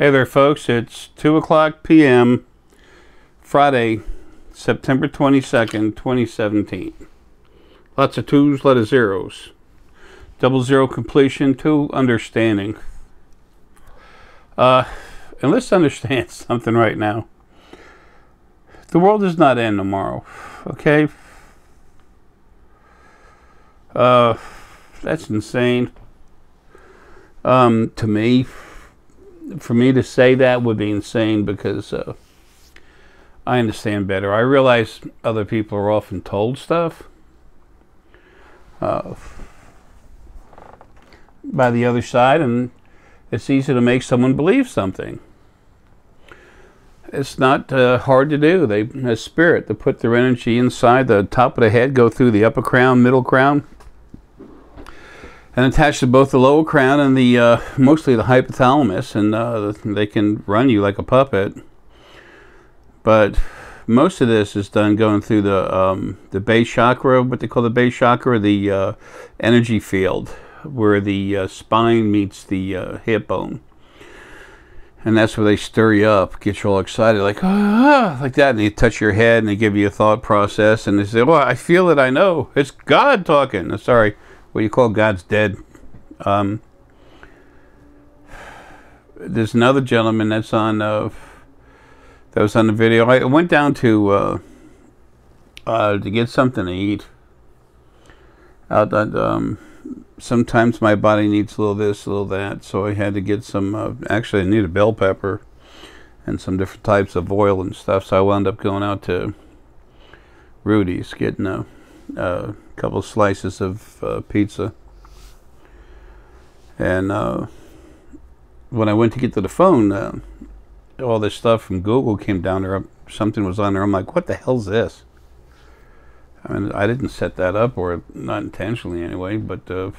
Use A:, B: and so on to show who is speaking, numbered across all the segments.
A: Hey there, folks. It's 2 o'clock p.m. Friday, September 22nd, 2017. Lots of twos, lot of zeros. 00 completion, 2 understanding. And let's understand something right now. The world does not end tomorrow, okay? That's insane. To me, for me to say that would be insane because I understand better. I realize other people are often told stuff by the other side, and it's easy to make someone believe something. It's not hard to do. They, a spirit, to put their energy inside the top of the head, go through the upper crown, middle crown, and attach to both the lower crown and the mostly the hypothalamus, and they can run you like a puppet. But most of this is done going through the base chakra, what they call the base chakra, the energy field, where the spine meets the hip bone. And that's where they stir you up, get you all excited, like, ah, like that. And they touch your head and they give you a thought process. And they say, well, I feel it, I know. It's God talking. Sorry, what you call God's dead. There's another gentleman that's on, that was on the video. I went down to get something to eat. Sometimes my body needs a little this, a little that, so I had to get some, actually I need a bell pepper and some different types of oil and stuff, so I wound up going out to Rudy's, getting a couple slices of pizza. And when I went to get to the phone, all this stuff from Google came down there, something was on there, I'm like, what the hell's this? I mean, I didn't set that up, or not intentionally anyway, but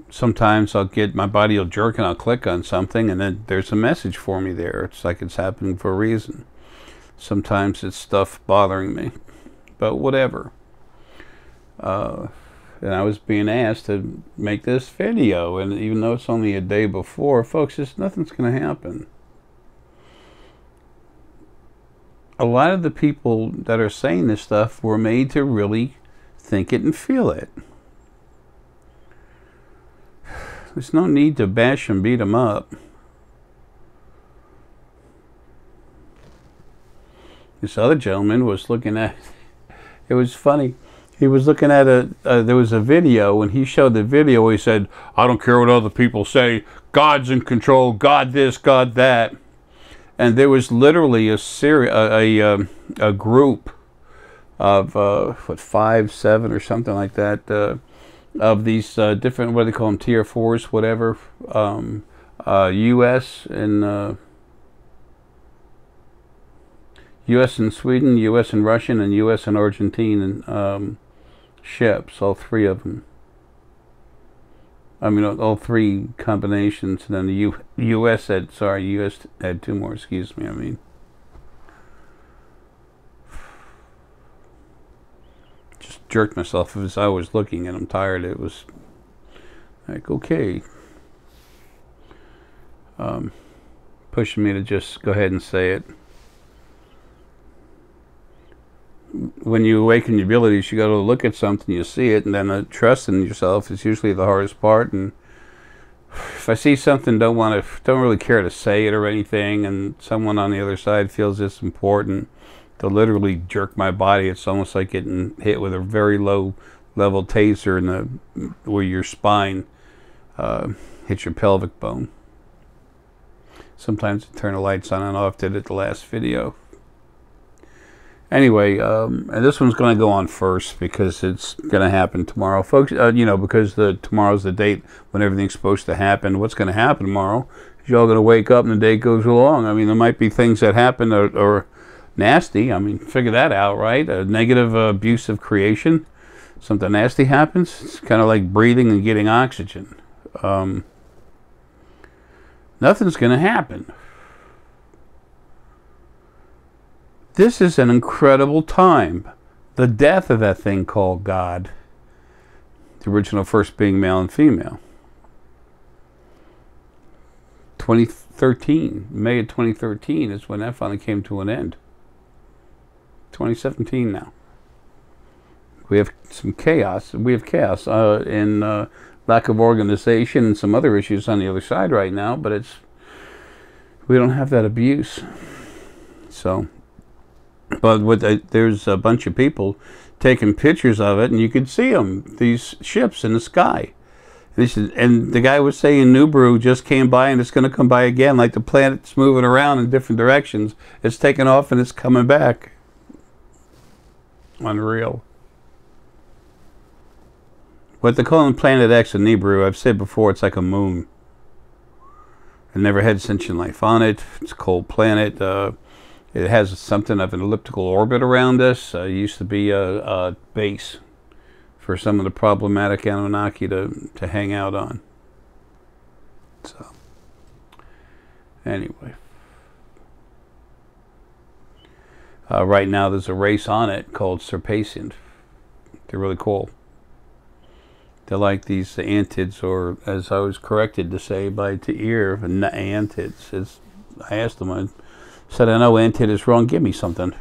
A: sometimes I'll get, my body will jerk and I'll click on something and then there's a message for me there. It's like it's happening for a reason. Sometimes it's stuff bothering me, but whatever. And I was being asked to make this video, and even though it's only a day before, folks, nothing's going to happen. A lot of the people that are saying this stuff were made to really think it and feel it. There's no need to bash and beat them up. This other gentleman was looking at, it was funny. He was looking at there was a video, and he showed the video. He said, I don't care what other people say. God's in control. God this, God that. And there was literally a group of, what, 5, 7 or something like that, of these different, what do they call them, tier 4s, whatever, U.S. and U.S. and Sweden, U.S. and Russian, and U.S. and Argentine ships, all 3 of them. I mean, all 3 combinations, and then the U.S. had, sorry, U.S. had 2 more, excuse me, I mean. Just jerked myself as I was looking, and I'm tired. It was like, okay. Pushing me to just go ahead and say it. When you awaken your abilities, you got to look at something, you see it, and then trust in yourself is usually the hardest part. And if I see something, don't really care to say it or anything, and someone on the other side feels it's important, to literally jerk my body. It's almost like getting hit with a very low level taser in where your spine hits your pelvic bone. Sometimes I turn the lights on and off. Did it the last video. Anyway, and this one's going to go on first because it's going to happen tomorrow. Folks, you know, because tomorrow's the date when everything's supposed to happen. What's going to happen tomorrow is you're all going to wake up and the day goes along. I mean, there might be things that happen or nasty. I mean, figure that out, right? A negative, abusive creation. Something nasty happens. It's kind of like breathing and getting oxygen. Nothing's going to happen. This is an incredible time. The death of that thing called God. The original first being male and female. 2013, May of 2013 is when that finally came to an end. 2017 now. We have some chaos. We have chaos in lack of organization and some other issues on the other side right now, but we don't have that abuse. So, but there's a bunch of people taking pictures of it, and you could see them, these ships in the sky. And the guy was saying Nibiru just came by and it's going to come by again, like the planet's moving around in different directions. It's taking off and it's coming back. Unreal. What they call Planet X and Nibiru, I've said before, it's like a moon. It never had sentient life on it. It's a cold planet. It has something of an elliptical orbit around us. It used to be a base for some of the problematic Anunnaki to hang out on. So, anyway. Right now there's a race on it called Serpasian. They're really cool. They're like these antids, or as I was corrected to say by Ta'ir, antids. I asked him, I said, I know antid is wrong, give me something.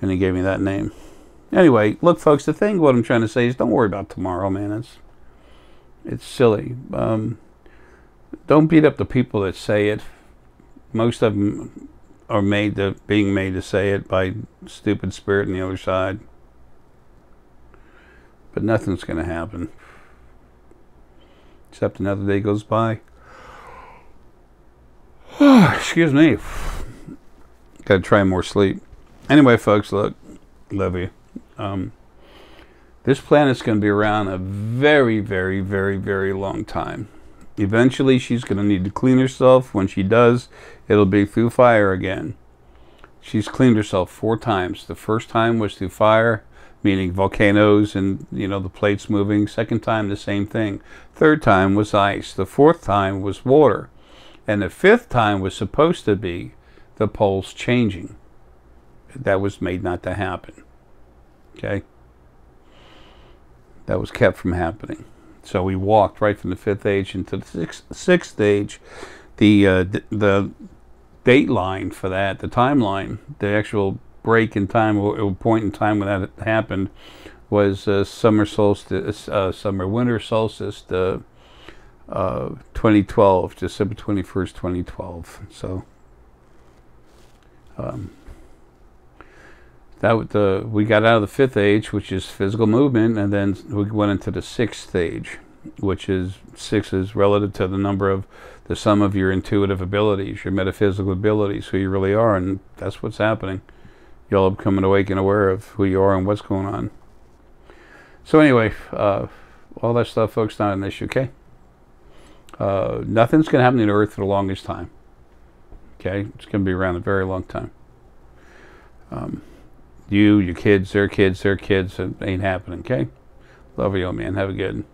A: And he gave me that name. Anyway, look folks, the thing, what I'm trying to say is don't worry about tomorrow, man. It's silly. Don't beat up the people that say it. Most of them are being made to say it by stupid spirit on the other side. But nothing's going to happen. Except another day goes by. Excuse me. Got to try more sleep. Anyway, folks, look. Love you. This planet's going to be around a very, very, very, very long time. Eventually, she's going to need to clean herself. When she does, it'll be through fire again. She's cleaned herself 4 times. The first time was through fire, meaning volcanoes and, you know, the plates moving. Second time, the same thing. Third time was ice. The fourth time was water. And the 5th time was supposed to be the poles changing. That was made not to happen. Okay? That was kept from happening. So we walked right from the 5th age into the 6th age. The date line for that, the timeline, the actual break in time, or point in time when that happened, was winter solstice, 2012, December 21st, 2012. So we got out of the 5th age, which is physical movement, and then we went into the 6th age, which is 6 is relative to the number of the sum of your intuitive abilities, your metaphysical abilities, who you really are, and that's what's happening. You'll become awake and aware of who you are and what's going on. So anyway, all that stuff, folks, not an issue, okay? Nothing's going to happen to the Earth for the longest time. Okay? It's going to be around a very long time. You, your kids, their kids, it ain't happening, okay? Love you, man. Have a good one.